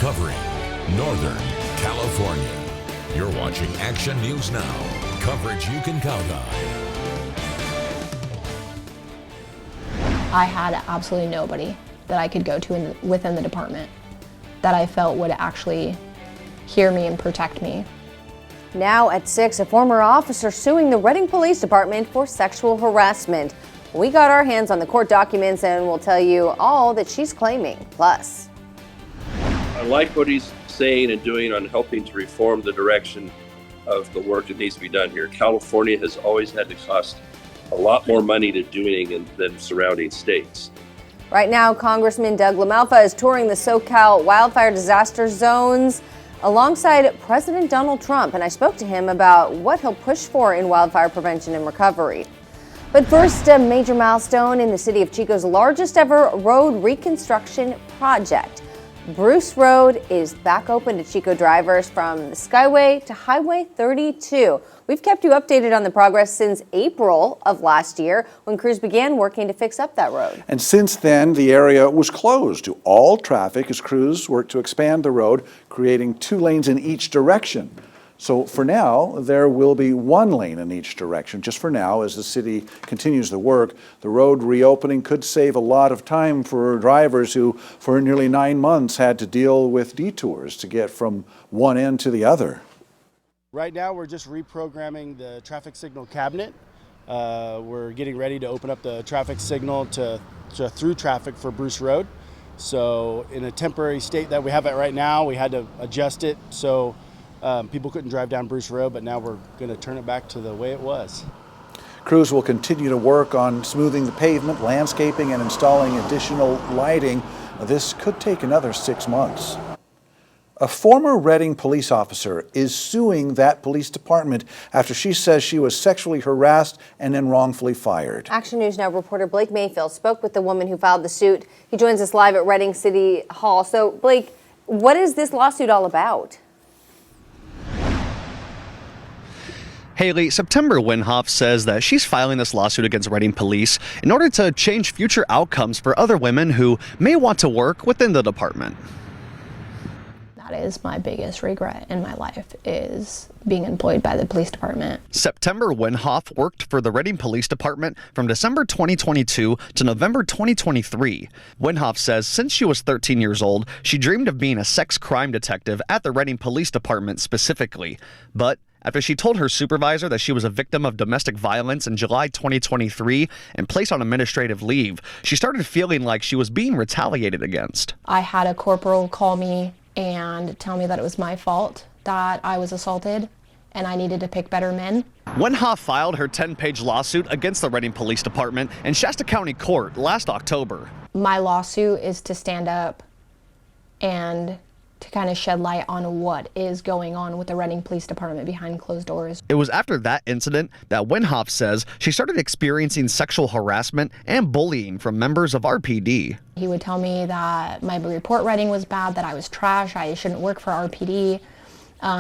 covering Northern California. You're watching Action News Now, coverage you can count on. I had absolutely nobody that I could go to within the department that I felt would actually hear me and protect me. Now at 6, a former officer suing the Redding Police Department for sexual harassment. We got our hands on the court documents and we'll tell you all that she's claiming. Plus, I like what he's saying and doing on helping to reform the direction of the work that needs to be done here. California has always had to cost a lot more money to doing than surrounding states. right now, Congressman Doug LaMalfa is touring the SoCal wildfire disaster zones alongside President Donald Trump, and I spoke to him about what he'll push for in wildfire prevention and recovery. But first, a major milestone in the city of Chico's largest ever road reconstruction project. Bruce Road is back open to Chico drivers from the Skyway to Highway 32. We've kept you updated on the progress since April of last year when crews began working to fix up that road. And since then, the area was closed to all traffic as crews worked to expand the road, creating 2 lanes in each direction. So for now, there will be 1 lane in each direction. Just for now, as the city continues the work, the road reopening could save a lot of time for drivers who, for nearly 9 months, had to deal with detours to get from one end to the other. Right now, we're just reprogramming the traffic signal cabinet. We're getting ready to open up the traffic signal to through traffic for Bruce Road. So in a temporary state that we have it right now, we had to adjust it so people couldn't drive down Bruce Road, but now we're going to turn it back to the way it was. Crews will continue to work on smoothing the pavement, landscaping, and installing additional lighting. This could take another 6 months. A former Redding police officer is suing that police department after she says she was sexually harassed and then wrongfully fired. Action News Now reporter Blake Mayfield spoke with the woman who filed the suit. He joins us live at Redding City Hall. So, Blake, what is this lawsuit all about? Haley, September Winhoff says that she's filing this lawsuit against Redding Police in order to change future outcomes for other women who may want to work within the department. That is my biggest regret in my life, is being employed by the police department. September Winhoff worked for the Redding Police Department from December 2022 to November 2023. Winhoff says since she was 13 years old, she dreamed of being a sex crime detective at the Redding Police Department specifically. But after she told her supervisor that she was a victim of domestic violence in July 2023 and placed on administrative leave, she started feeling like she was being retaliated against. I had a corporal call me and tell me that it was my fault that I was assaulted and I needed to pick better men. Winhoff filed her 10-page lawsuit against the Redding Police Department in Shasta County Court last October. My lawsuit is to stand up and to kind of shed light on what is going on with the Redding Police Department behind closed doors. It was after that incident that Winhoff says she started experiencing sexual harassment and bullying from members of RPD. He would tell me that my report writing was bad, that I was trash, I shouldn't work for RPD.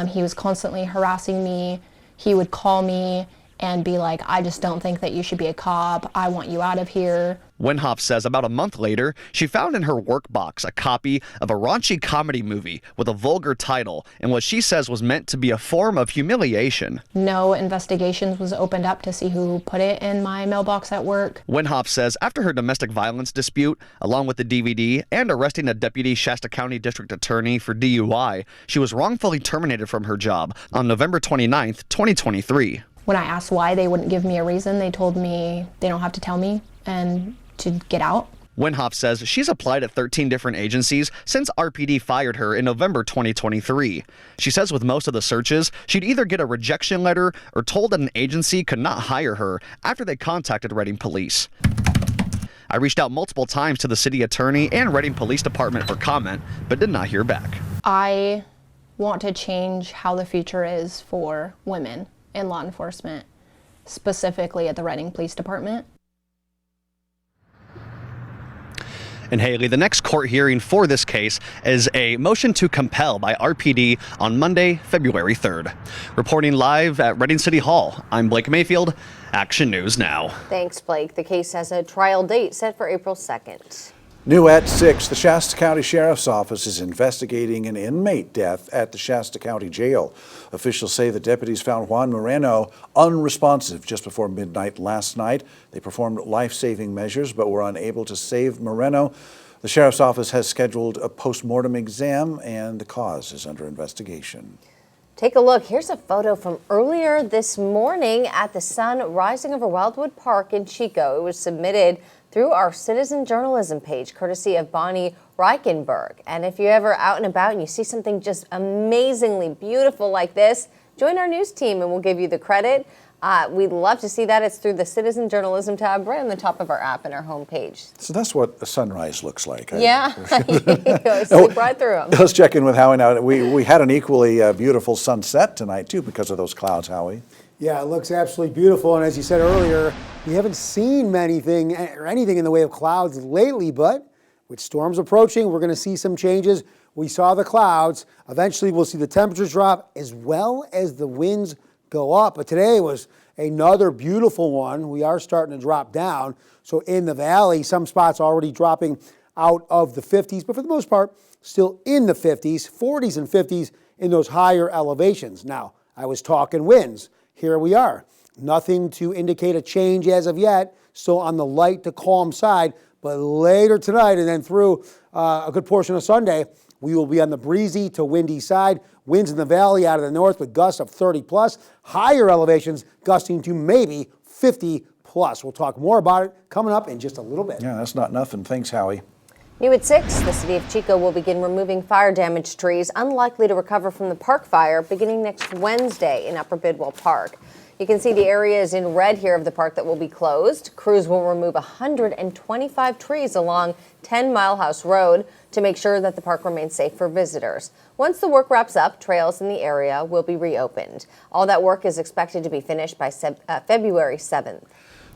He was constantly harassing me. He would call me and be like, I just don't think that you should be a cop. I want you out of here. Winhoff says about a month later, she found in her work box a copy of a raunchy comedy movie with a vulgar title and what she says was meant to be a form of humiliation. No investigations was opened up to see who put it in my mailbox at work. Winhoff says after her domestic violence dispute, along with the DVD and arresting a deputy Shasta County district attorney for DUI, she was wrongfully terminated from her job on November 29th, 2023. When I asked why, they wouldn't give me a reason. They told me they don't have to tell me and to get out. Winhoff says she's applied at 13 different agencies since RPD fired her in November 2023. She says with most of the searches, she'd either get a rejection letter or told that an agency could not hire her after they contacted Redding Police. I reached out multiple times to the city attorney and Redding Police Department for comment, but did not hear back. I want to change how the future is for women in law enforcement, specifically at the Redding Police Department. And Haley, the next court hearing for this case is a motion to compel by RPD on Monday, February 3rd. Reporting live at Redding City Hall, I'm Blake Mayfield, Action News Now. Thanks, Blake. The case has a trial date set for April 2nd. New at 6, the Shasta County Sheriff's Office is investigating an inmate death at the Shasta County Jail. Officials say the deputies found Juan Moreno unresponsive just before midnight last night. They performed life-saving measures but were unable to save Moreno. The Sheriff's Office has scheduled a post-mortem exam and the cause is under investigation. Take a look. Here's a photo from earlier this morning at the sun rising over Wildwood Park in Chico. It was submitted through our citizen journalism page, courtesy of Bonnie Reichenberg. And if you're ever out and about and you see something just amazingly beautiful like this, join our news team and we'll give you the credit. We'd love to see that. It's through the citizen journalism tab right on the top of our app and our homepage. So that's what a sunrise looks like. Yeah, you sleep right through them. Let's check in with Howie now. We had an equally beautiful sunset tonight too because of those clouds, Howie. Yeah, it looks absolutely beautiful. And as you said earlier, we haven't seen anything in the way of clouds lately, but with storms approaching, we're going to see some changes. We saw the clouds. Eventually, we'll see the temperatures drop as well as the winds go up. But today was another beautiful one. We are starting to drop down. So in the valley, some spots already dropping out of the 50s, but for the most part, still in the 50s, 40s and 50s in those higher elevations. Now, I was talking winds. Here we are. Nothing to indicate a change as of yet. Still on the light to calm side. But later tonight and then through a good portion of Sunday, we will be on the breezy to windy side. Winds in the valley out of the north with gusts of 30 plus. Higher elevations gusting to maybe 50 plus. We'll talk more about it coming up in just a little bit. Yeah, that's not nothing. Thanks, Howie. New at 6, the city of Chico will begin removing fire-damaged trees unlikely to recover from the park fire beginning next Wednesday in Upper Bidwell Park. You can see the areas in red here of the park that will be closed. Crews will remove 125 trees along 10 Mile House Road to make sure that the park remains safe for visitors. Once the work wraps up, trails in the area will be reopened. All that work is expected to be finished by February 7th.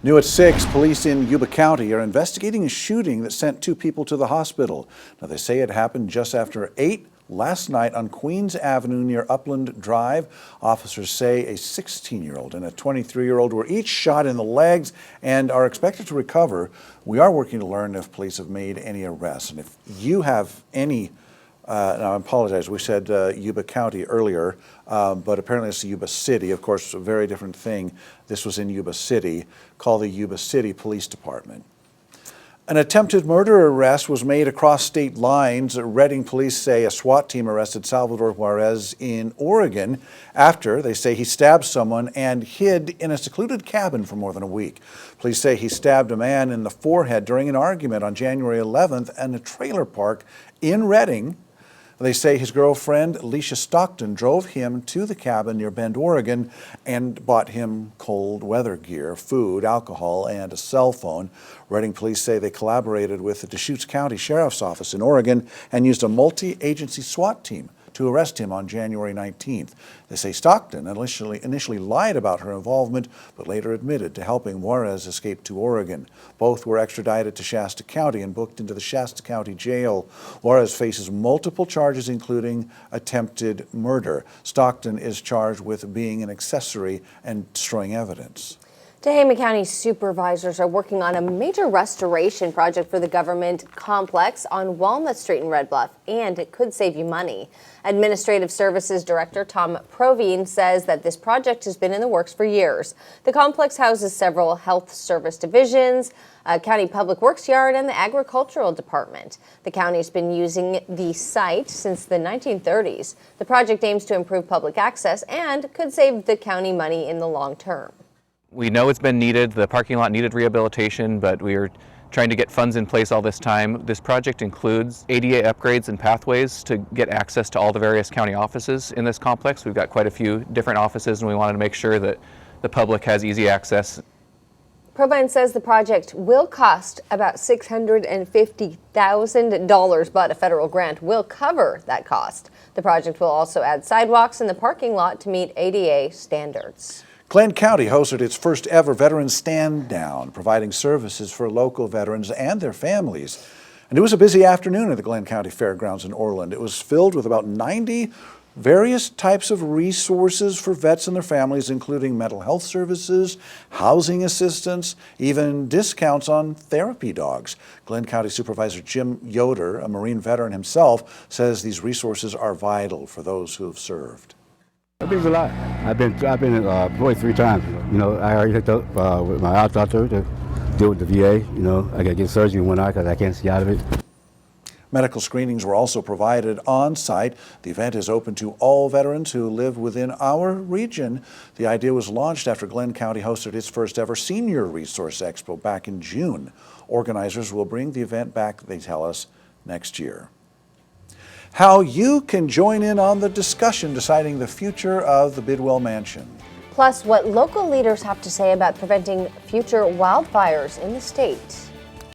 New at 6, police in Yuba County are investigating a shooting that sent 2 people to the hospital. Now, they say it happened just after 8 last night on Queens Avenue near Upland Drive. Officers say a 16-year-old and a 23-year-old were each shot in the legs and are expected to recover. We are working to learn if police have made any arrests. And if you have any now, I apologize, we said Yuba County earlier, but apparently it's Yuba City. Of course, a very different thing. This was in Yuba City. Call the Yuba City Police Department. An attempted murder arrest was made across state lines. Reading police say a SWAT team arrested Salvador Juarez in Oregon after, they say, he stabbed someone and hid in a secluded cabin for more than a week. Police say he stabbed a man in the forehead during an argument on January 11th in a trailer park in Reading. They say his girlfriend, Alicia Stockton, drove him to the cabin near Bend, Oregon, and bought him cold weather gear, food, alcohol, and a cell phone. Reading police say they collaborated with the Deschutes County Sheriff's Office in Oregon and used a multi-agency SWAT team to arrest him on January 19th. They say Stockton initially lied about her involvement, but later admitted to helping Juarez escape to Oregon. Both were extradited to Shasta County and booked into the Shasta County Jail. Juarez faces multiple charges, including attempted murder. Stockton is charged with being an accessory and destroying evidence. Tehama County supervisors are working on a major restoration project for the government complex on Walnut Street in Red Bluff, and it could save you money. Administrative Services Director Tom Provine says that this project has been in the works for years. The complex houses several health service divisions, a county public works yard, and the agricultural department. The county's been using the site since the 1930s. The project aims to improve public access and could save the county money in the long term. We know it's been needed, the parking lot needed rehabilitation, but we are trying to get funds in place all this time. This project includes ADA upgrades and pathways to get access to all the various county offices in this complex. We've got quite a few different offices and we wanted to make sure that the public has easy access. Provine says the project will cost about $650,000, but a federal grant will cover that cost. The project will also add sidewalks in the parking lot to meet ADA standards. Glenn County hosted its first ever Veterans Stand Down, providing services for local veterans and their families. And it was a busy afternoon at the Glenn County Fairgrounds in Orland. It was filled with about 90 various types of resources for vets and their families, including mental health services, housing assistance, even discounts on therapy dogs. Glenn County Supervisor Jim Yoder, a Marine veteran himself, says these resources are vital for those who have served. It means a lot. I've been employed 3 times. You know, I already hooked up with my eye doctor to deal with the VA. You know, I got to get surgery in one eye because I can't see out of it. Medical screenings were also provided on site. The event is open to all veterans who live within our region. The idea was launched after Glenn County hosted its first ever Senior Resource Expo back in June. Organizers will bring the event back, they tell us, next year. How you can join in on the discussion deciding the future of the Bidwell Mansion. Plus, what local leaders have to say about preventing future wildfires in the state.